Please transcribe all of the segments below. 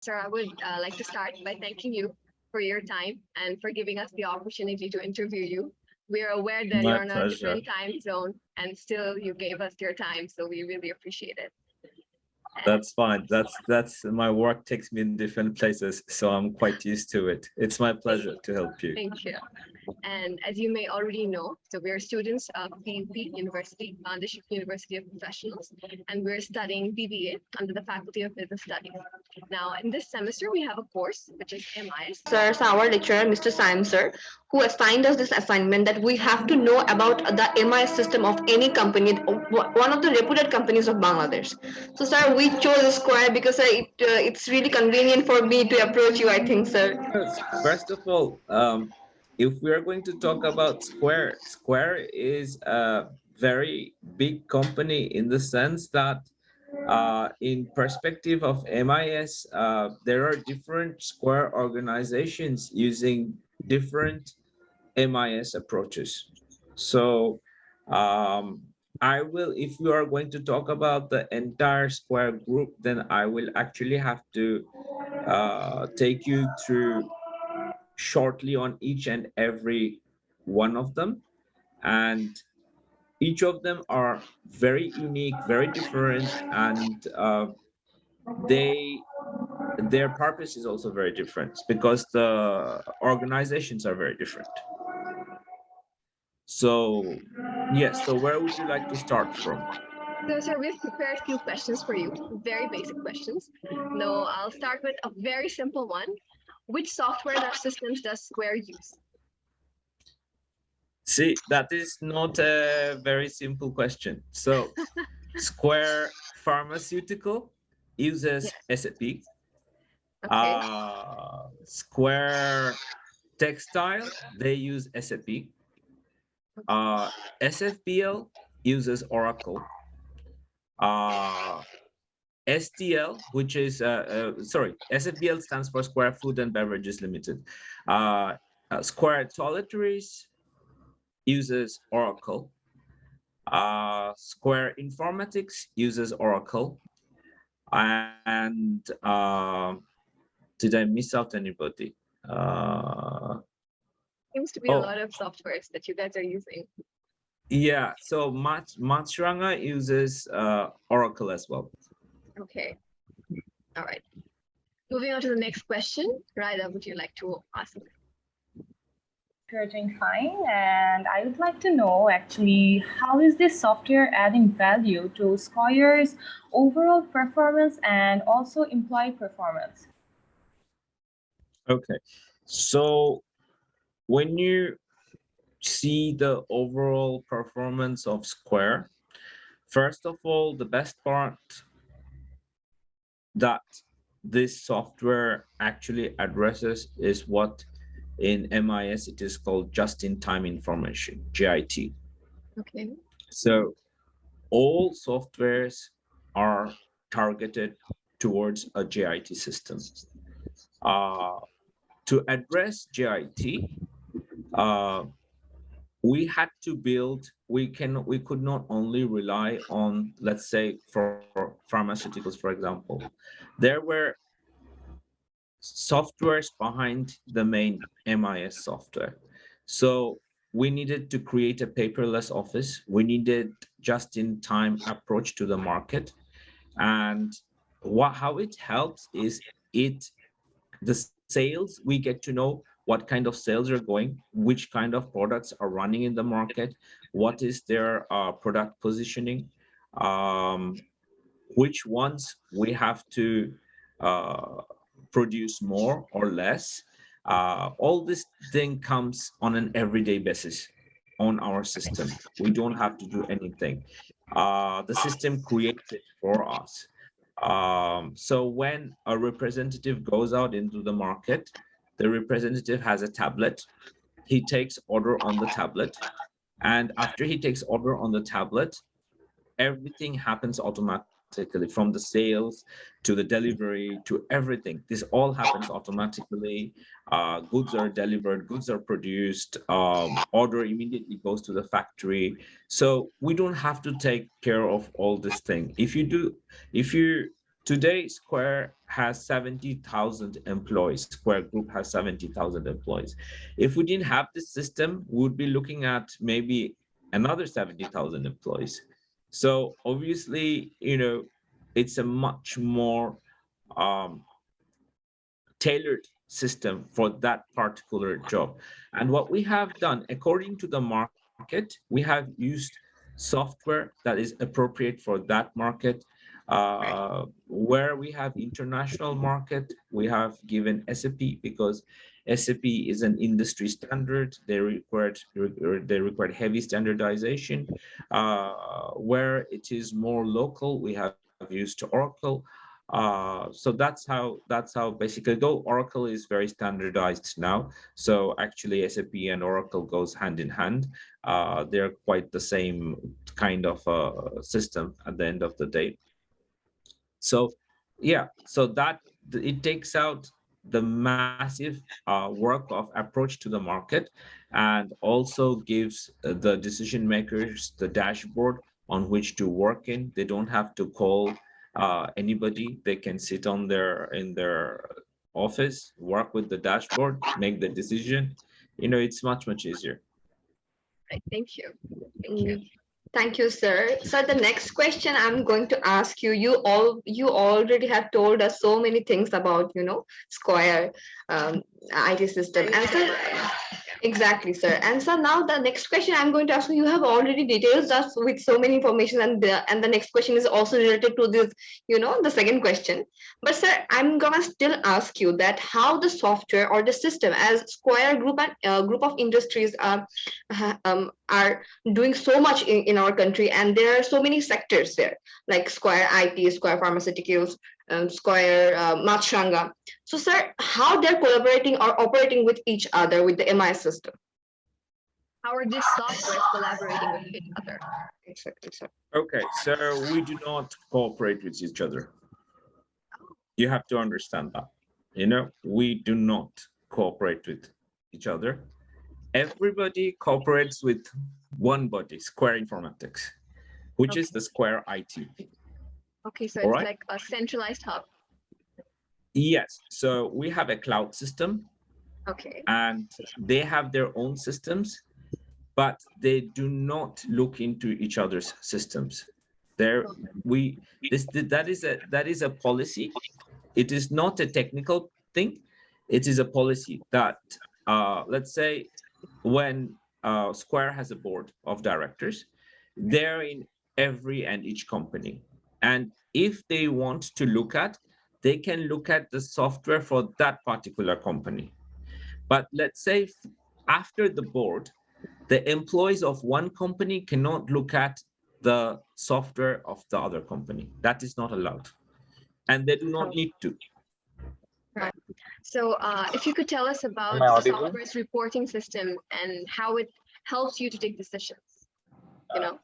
Sir, I would like to start by thanking you for your time and for giving us the opportunity to interview you. We are aware that My you're on a pleasure. different time zone and still you gave us your time, so we really appreciate it. And That's fine. That's my work takes me in different places, so I'm quite used to it. It's my thank, pleasure to help you. thank you. And as you may already know, so we're students of PUP University, Bangladesh University of Professionals, and we're studying BBA under the Faculty of Business Studies. Now, in this semester, we have a course which is MIS. Sir, so our lecturer, Mr. Syme, sir, who assigned us this assignment that we have to know about the MIS system of any company, one of the reputed companies of Bangladesh. So, sir, we chose Square because it's really convenient for me to approach you, I think, sir. First of all, if we are going to talk about Square, Square is a very big company in the sense that, in perspective of MIS, there are different Square organizations using different MIS approaches. So, um, I will, if we are going to talk about the entire Square group, then I will actually have to take you through shortly on each and every one of them. And each of them are very unique, very different, and they their purpose is also very different because the organizations are very different. So, yes, so where would you like to start from? So, sir, we've prepared a few questions for you, very basic questions. No, I'll start with a very simple one. Which software or systems does Square use? See, that is not a very simple question. So, Square Pharmaceutical uses Yes. SAP. Okay. Square Textile, they use SAP. SFPL uses Oracle. Uh, STL, which is sorry, SFBL stands for Square Food and Beverages Limited. Uh, Square Toiletries uses Oracle. Square Informatics uses Oracle. And did I miss out anybody? Uh, Seems to be a oh, lot of softwares that you guys are using. yeah. So Matsranga uses Oracle as well. Okay. All right. Moving on to the next question. Raida, would you like to ask? You're doing fine, and I would like to know actually how is this software adding value to Square's overall performance and also employee performance? Okay. So when you see the overall performance of Square, first of all, the best part that this software actually addresses is what in MIS it is called just-in-time information, JIT. Okay. So all softwares are targeted towards a JIT system. Uh, to address JIT, uh, we had to build, we could not only rely on, let's say, for pharmaceuticals, for example. There were softwares behind the main MIS software. So we needed to create a paperless office. We needed just-in-time approach to the market. And how it helps is the sales, we get to know what kind of sales are going, which kind of products are running in the market, what is their product positioning, um, which ones we have to uh, produce more or less. All this thing comes on an everyday basis on our system. We don't have to do anything. The system creates it for us. So when a representative goes out into the market, the representative has a tablet. He takes order on the tablet. And after he takes order on the tablet, everything happens automatically from the sales to the delivery to everything. This all happens automatically. Goods are delivered, goods are produced, order immediately goes to the factory. So we don't have to take care of all this thing. If you Today, Square has 70,000 employees. Square Group has 70,000 employees. If we didn't have this system, we would be looking at maybe another 70,000 employees. So obviously, it's a much more um, tailored system for that particular job. And what we have done, according to the market, we have used software that is appropriate for that market. Where we have international market, we have given SAP because SAP is an industry standard. They required heavy standardization. Where it is more local, we have used Oracle. So that's how basically, though Oracle is very standardized now. So actually SAP and Oracle goes hand in hand. They're quite the same kind of system at the end of the day. So yeah, so that it takes out the massive work of approach to the market, and also gives the decision makers the dashboard on which to work in. They don't have to call anybody. They can sit in their office, work with the dashboard, make the decision. It's much easier. Right. Thank you. Thank you. Mm, Thank you, sir. Sir, the next question I'm going to ask you, you already have told us so many things about, Square IT system. And sir, exactly, sir. And so now the next question I'm going to ask you, you have already detailed us with so many information, and the next question is also related to this, the second question. But sir, I'm gonna still ask you that how the software or the system as Square Group and group of industries are doing so much in our country, and there are so many sectors there, like Square IT, Square Pharmaceuticals, Square Matshanga. So, sir, how they're collaborating or operating with each other with the MIS system? How are these softwares collaborating with each other? Exactly, sir. Okay, so we do not cooperate with each other. You have to understand that. We do not cooperate with each other. Everybody cooperates with one body, Square Informatics, which is the Okay. Square IT. Okay, so All it's right. like a centralized hub. Yes. So we have a cloud system, Okay. and they have their own systems, but they do not look into each other's systems. There, Okay. we this that is a policy. It is not a technical thing. It is a policy that, let's say, when Square has a board of directors, they're in every and each company. And if they want to look at, they can look at the software for that particular company. But let's say after the board, the employees of one company cannot look at the software of the other company. That is not allowed. And they do not need to. Right. So, if you could tell us Am about I the audible? software's reporting system and how it helps you to take decisions, you know?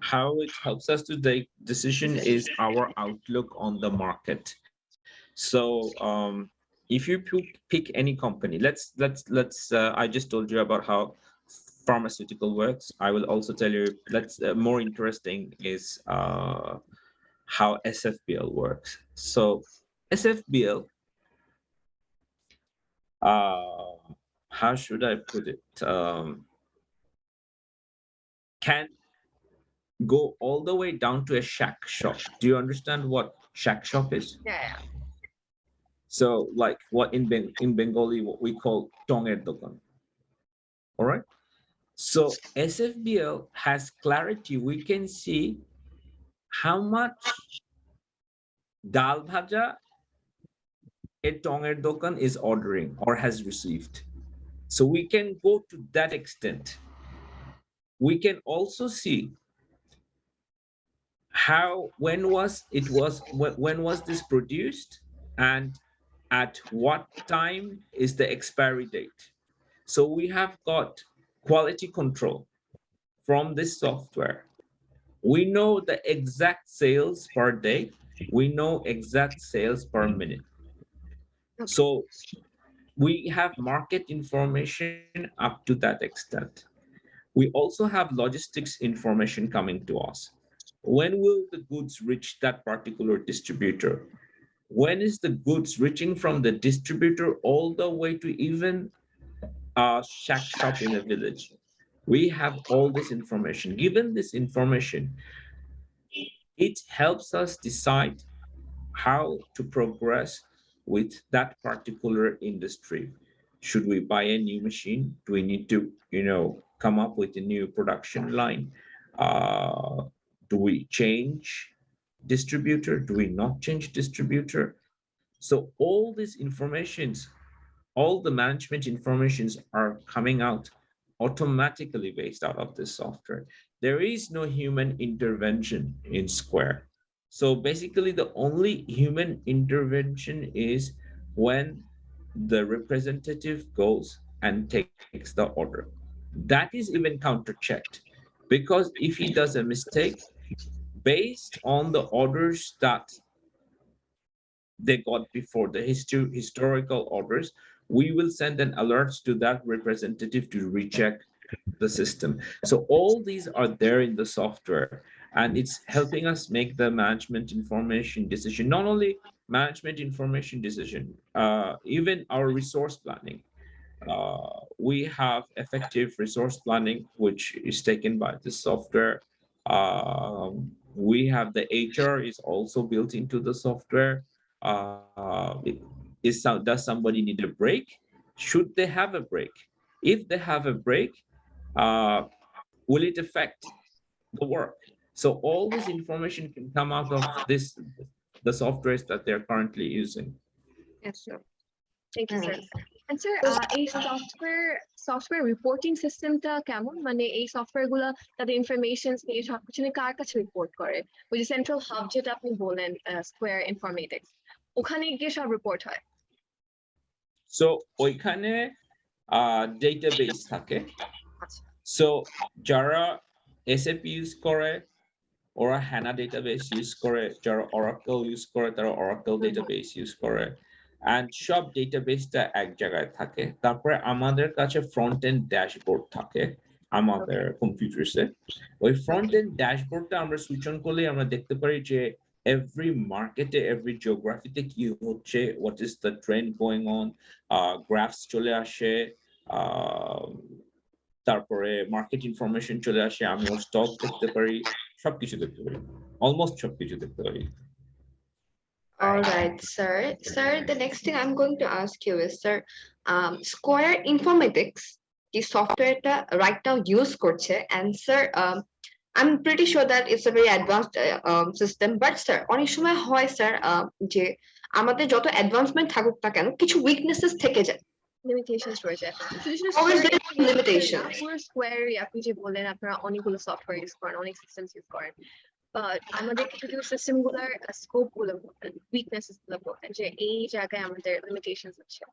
How it helps us to take decision is our outlook on the market. So if you pick any company, let's I just told you about how pharmaceutical works. I will also tell you, let's more interesting is how SFBL works. So SFBL, how should I put it, can go all the way down to a shack shop. Do you understand what shack shop is? Yeah. So like what in Bengali, what we call tonger dokan. All right. So SFBL has clarity. We can see how much dal bhaja a tonger dokan is ordering or has received. So we can go to that extent. We can also see how when was this produced, and at what time is the expiry date. So we have got quality control from this software. We know the exact sales per day. We know exact sales per minute. Okay. So we have market information up to that extent. We also have logistics information coming to us. When will the goods reach that particular distributor? When is the goods reaching from the distributor all the way to even a shack shop in a village? We have all this information. Given this information, it helps us decide how to progress with that particular industry. Should we buy a new machine? Do we need to, come up with a new production line? Do we change distributor? Do we not change distributor? So all these informations, all the management informations are coming out automatically based out of this software. There is no human intervention in Square. So basically the only human intervention is when the representative goes and takes the order. That is even counter-checked, because if he does a mistake based on the orders that they got before, the historical orders, we will send an alert to that representative to recheck the system. So all these are there in the software, and it's helping us make the management information decision. Not only management information decision, even our resource planning. We have effective resource planning, which is taken by the software. We have the HR is also built into the software. Does somebody need a break? Should they have a break? If they have a break, will it affect the work? So all this information can come out of the softwares that they're currently using. Yes, sir. Thank you, sir. And sir, এই software reporting system টা কেমন? মানে এই software গুলা তাদের informations নিয়ে সবকিছু নিয়ে কার কাছে report করে? ওই যে central hub যেটা আপনি বলেন, Square Informatics, ওখানে গিয়ে সব report হয়। So ওইখানে database থাকে। আচ্ছা। So যারা SAP use করে ওরা HANA database use করে, যারা Oracle use করে তারা Oracle database use করে, and সব ডেটাবেসটা এক জায়গায় থাকে। তারপরে আমাদের কাছে ফ্রন্ট এন্ড ড্যাশবোর্ড থাকে আমাদের কম্পিউটারসে। ওই ফ্রন্ট এন্ড ড্যাশবোর্ডটা আমরা সুইচ অন করলে আমরা দেখতে পারি যে এভরি মার্কেটে, এভরি জিওগ্রাফিতে কি হচ্ছে, what is the trend going on, graphs চলে আসে, তারপরে মার্কেট ইনফরমেশন চলে আসে, আমি ওর স্টক দেখতে পারি, সবকিছু দেখতে পারি, অলমোস্ট সবকিছু দেখতে পারি। All right, sir. Sir, the next thing I'm going to ask you is, sir, Square Informatics, the software right now use করছে, and sir, I'm pretty sure that it's a very advanced system, but sir, অনেক সময় হয় sir যে আমাদের যত advancement থাকুক না কেন কিছু weaknesses থেকে যায়। Limitations রয়েছে। Always there is limitations. পুরো Square আপনি যে বললেন আপনারা অনেকগুলো সফটওয়্যার ইউজ করেন, অনেক সিস্টেমস ইউজ করেন, বাট আমাদের কিছু সিস্টেম গুলার স্কোপ গুলো বলতেন, উইকনেসেস গুলো বলতেন যে এই জায়গায় আমাদের লিমিটেশনস আছে।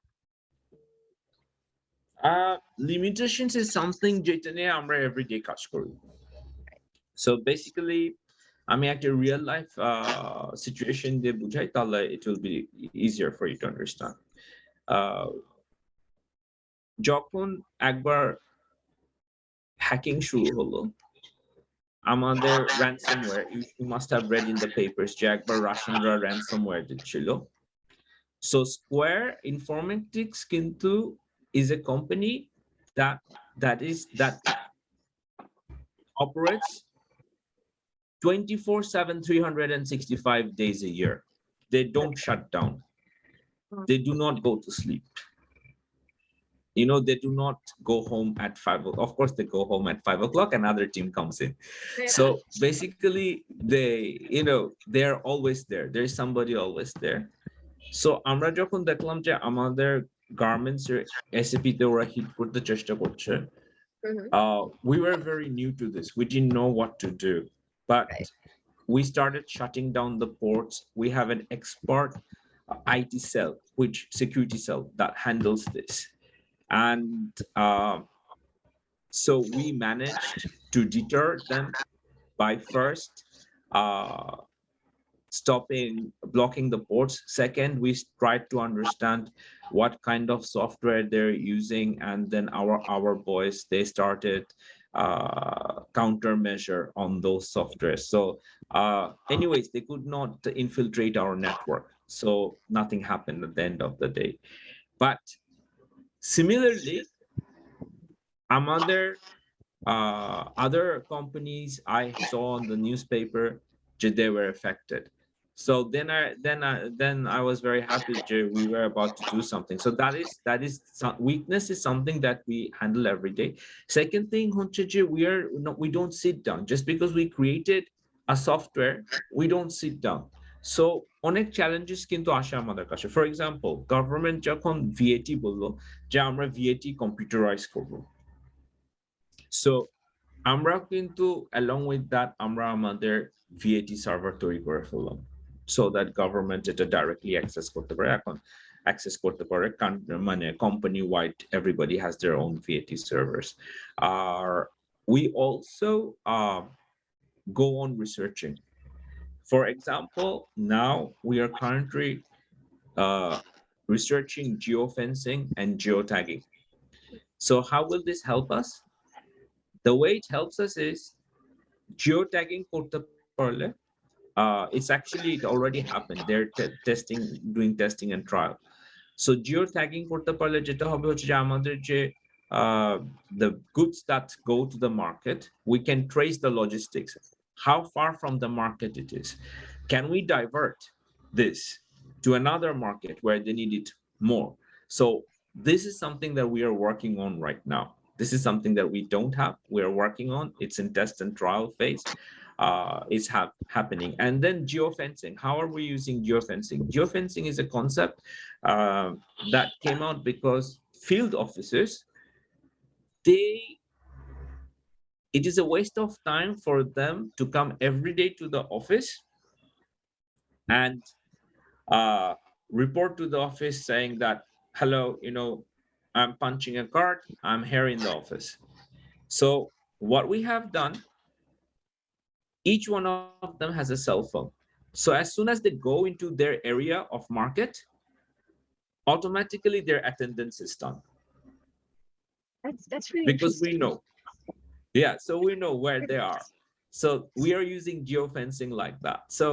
Limitations is something যেটা নিয়ে আমরা এভরিডে কাজ করি। So basically আমি একটা real life situation দিয়ে বুঝাই, তাহলে it will be easier for you to understand. যখন একবার হ্যাকিং শুরু হলো, আমাদের ransomware, you must have read in the papers যে একবার রাশিয়ানরা ransomware দিচ্ছিল। So Square Informatics কিন্তু is a company that operates 24/7, 365 days a year. They don't shut down. They do not go to sleep. They do not go home at 5 o'clock. Of course, they go home at 5 o'clock, another team comes in. So basically, they're always there. There's somebody always there. So আমরা যখন দেখলাম যে আমাদের garments এর SAP তে ওরা hit করতে চেষ্টা করছে, we were very new to this. We didn't know what to do, but we started shutting down the ports. We have an expert IT cell, which security cell that handles this. And so we managed to deter them by first blocking the ports. Second, we tried to understand what kind of software they're using, and then our boys, they started countermeasure on those softwares. So anyways, they could not infiltrate our network. So nothing happened at the end of the day. But similarly, other companies I saw on the newspaper, they were affected. So then I was very happy we were about to do something. So weakness is something that we handle every day. Second thing, we don't sit down just because we created a software. We don't sit down. So অনেক challenges কিন্তু আসে আমাদের কাছে। For example, government যখন VAT বললো যে আমরা VAT computerise করবো, সো আমরা কিন্তু along with that আমরা আমাদের ভিএটি সার্ভার তৈরি করে ফেললাম, so that government এটা directly access করতে পারে। এখন access করতে পারে মানে company wide, everybody has their own VAT servers. We also go on researching. For example, now we are currently researching geofencing and geotagging. So how will this help us? The way it helps us is geotagging করতে পারলে, it's actually, it already happened. They're doing testing and trial. So geotagging করতে পারলে যেটা হবে হচ্ছে যে আমাদের যে the goods that go to the market, we can trace the logistics, how far from the market it is. Can we divert this to another market where they need it more? So this is something that we are working on right now. This is something that we don't have. We are working on. It's in test and trial phase. It's happening. And then geofencing. How are we using geofencing? Geofencing is a concept that came out because field officers, it is a waste of time for them to come every day to the office and report to the office saying that, hello, I'm punching a card, I'm here in the office. So what we have done, each one of them has a cell phone. So as soon as they go into their area of market, automatically their attendance is done. That's really Because we interesting. know. Yeah, so we know where they are. So we are using geofencing like that. So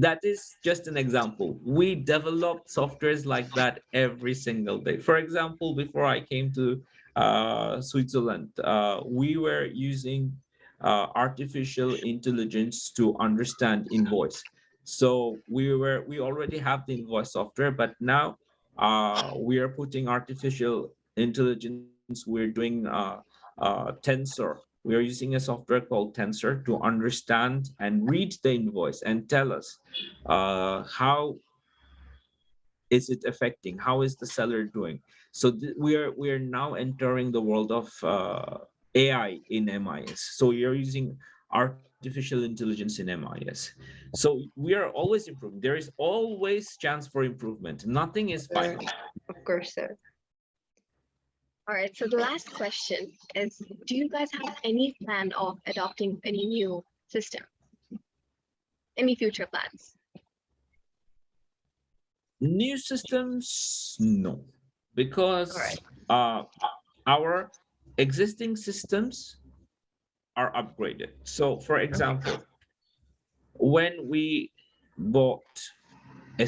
that is just an example. We develop softwares like that every single day. For example, before I came to Switzerland, we were using artificial intelligence to understand invoice. So we already have the invoice software, but now we are putting artificial intelligence. We're doing Tensor. We are using a software called Tensor to understand and read the invoice and tell us how is it affecting, how is the seller doing. So we are now entering the world of AI in MIS. So we are using artificial intelligence in MIS. So we are always improving. There is always chance for improvement. Nothing is final. Of course, sir. All right, so the last question is, do you guys have any plan of adopting any new system? Any future plans? New systems, no, because All right. our existing systems are upgraded. So for example, when we bought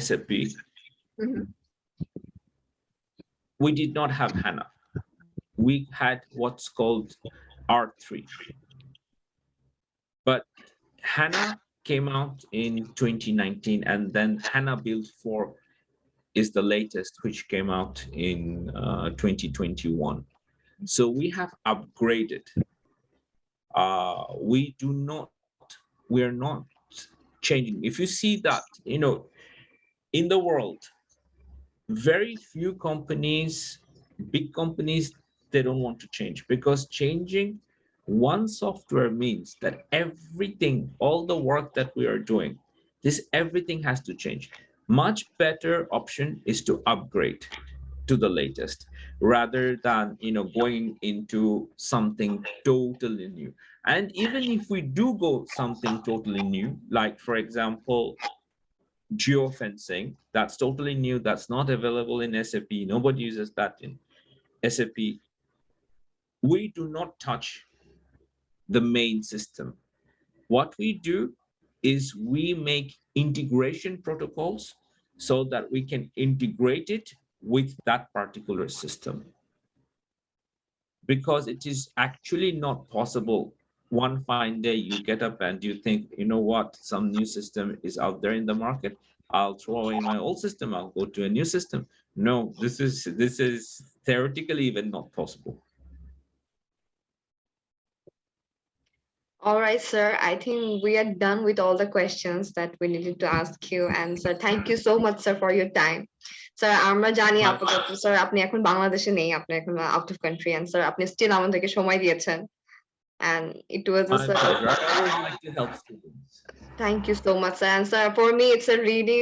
SAP, Mhm. we did not have HANA. We had what's called R3. But HANA came out in 2019, and then HANA Build 4 is the latest, which came out in 2021. So we have upgraded. We are not changing. If you see that, in the world, very few companies, big companies, they don't want to change, because changing one software means that everything, all the work that we are doing, everything has to change. Much better option is to upgrade to the latest rather than going into something totally new. And even if we do go something totally new, like for example geofencing, that's totally new, that's not available in SAP, nobody uses that in SAP. we do not touch the main system. What we do is we make integration protocols so that we can integrate it with that particular system. Because it is actually not possible one fine day you get up and you think, you know what, some new system is out there in the market. I'll throw away my old system. I'll go to a new system. No, this is theoretically even not possible. All right, sir. I think we are done with all the questions that we needed to ask you. And sir, thank you so much, sir, for your time. Sir, আমরা জানি My আপাতত sir আপনি এখন বাংলাদেশে নেই, আপনি এখন out of country, and sir আপনি স্টিল আমাদেরকে সময় দিয়েছেন, and it was a my pleasure. I always like to help students. thank you so much, sir. And sir, for me, it's a really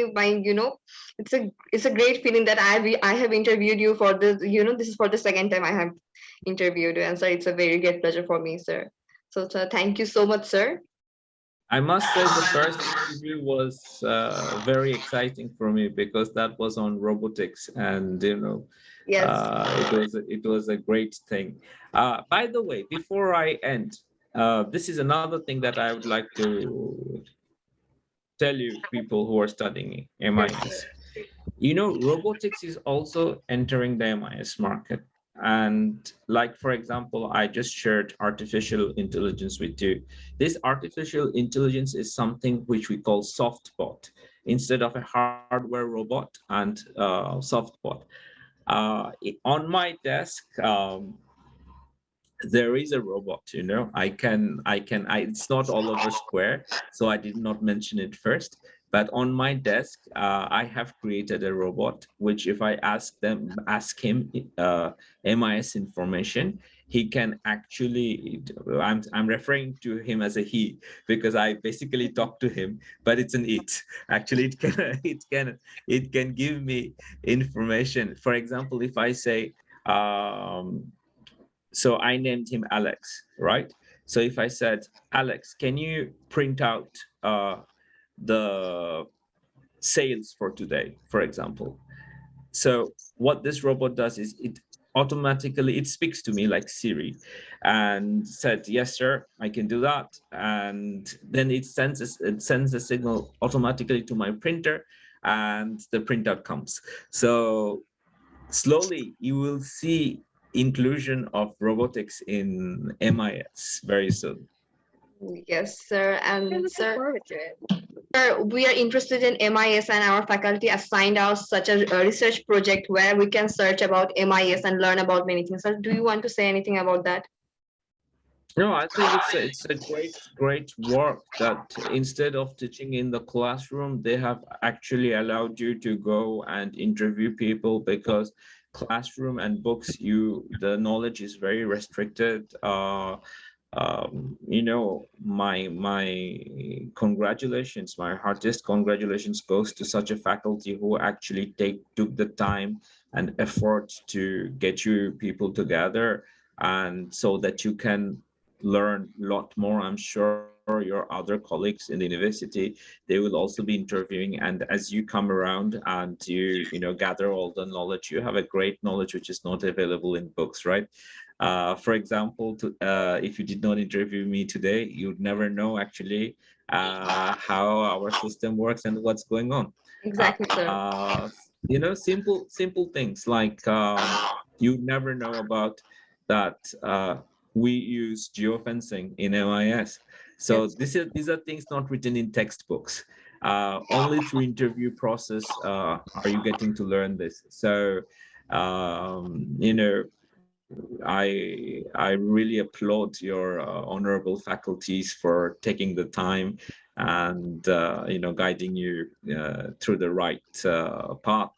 it's a great feeling that I have interviewed you for this. This is for the second time I have interviewed you, and sir, it's a very great pleasure for me, sir. So, sir, thank you so much, sir. I must say the first interview was very exciting for me because that was on robotics, and Yes. it was a great thing. By the way, before I end, this is another thing that I would like to tell you people who are studying MIS. Robotics is also entering the MIS market. And like, for example, I just shared artificial intelligence with you. This artificial intelligence is something which we call softbot instead of a hardware robot and softbot. On my desk, there is a robot. It's not all over square, so I did not mention it first. But on my desk, I have created a robot, which if I ask him MIS information, he can actually, I'm referring to him as a he, because I basically talk to him, but it's an it. Actually, it can give me information. For example, if I say, so I named him Alex, right? So if I said, Alex, can you print out the sales for today, for example? So what this robot does is it speaks to me like Siri and said, yes, sir, I can do that. And then it sends a signal automatically to my printer and the printout comes. So slowly you will see inclusion of robotics in MIS very soon. Yes, sir. And We're looking sir, forward to it. sir, we are interested in MIS, and our faculty assigned us such a research project where we can search about MIS and learn about many things. Sir, do you want to say anything about that? No, I think it's a great work that instead of teaching in the classroom, they have actually allowed you to go and interview people, because classroom and books, the knowledge is very restricted. My congratulations, my heartiest congratulations goes to such a faculty who actually took the time and effort to get you people together, and so that you can learn a lot more. I'm sure your other colleagues in the university, they will also be interviewing, and as you come around and you gather all the knowledge, you have a great knowledge which is not available in books, right? For example, if you did not interview me today, you'd never know actually how our system works and what's going on. Exactly, sir. Simple things like you'd never know about that we use geofencing in MIS. So Yes. these are things not written in textbooks. Only through interview process are you getting to learn this. So I really applaud your honorable faculties for taking the time and guiding you through the right path.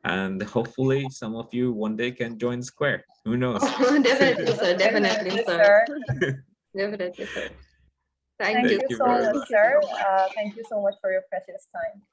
And hopefully some of you one day can join Square. Who knows? Oh, definitely, sir. Definitely, Definitely, sir. sir. Definitely, sir. Thank Thank you. you you so very much, much. sir. Thank you so much for your precious time.